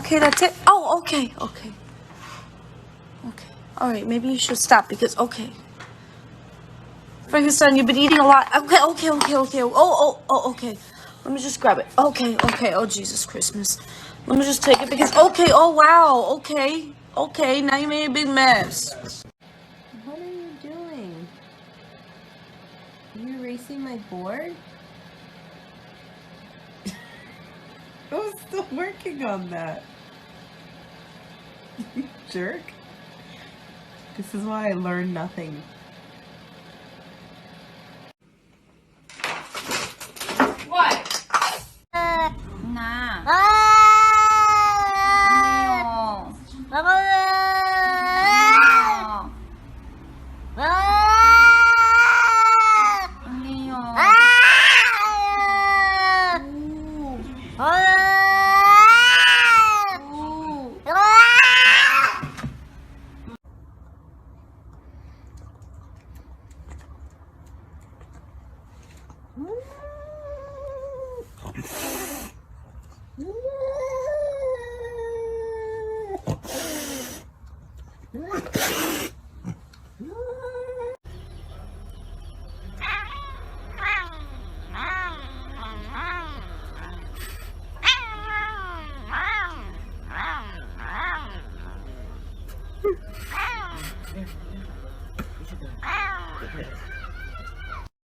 Okay, that's it. Oh, okay, okay. Okay. All right, maybe you should stop because, okay. Frankenstein, you've been eating a lot. Okay, okay, okay, okay. Okay. Let me just grab it. Okay, okay. Oh, Jesus Christmas. Let me just take it because, okay, oh, wow. Okay, okay. Now you made a big mess. What are you doing? Are you erasing my board? I was still working on that. You jerk. This is why I learned nothing.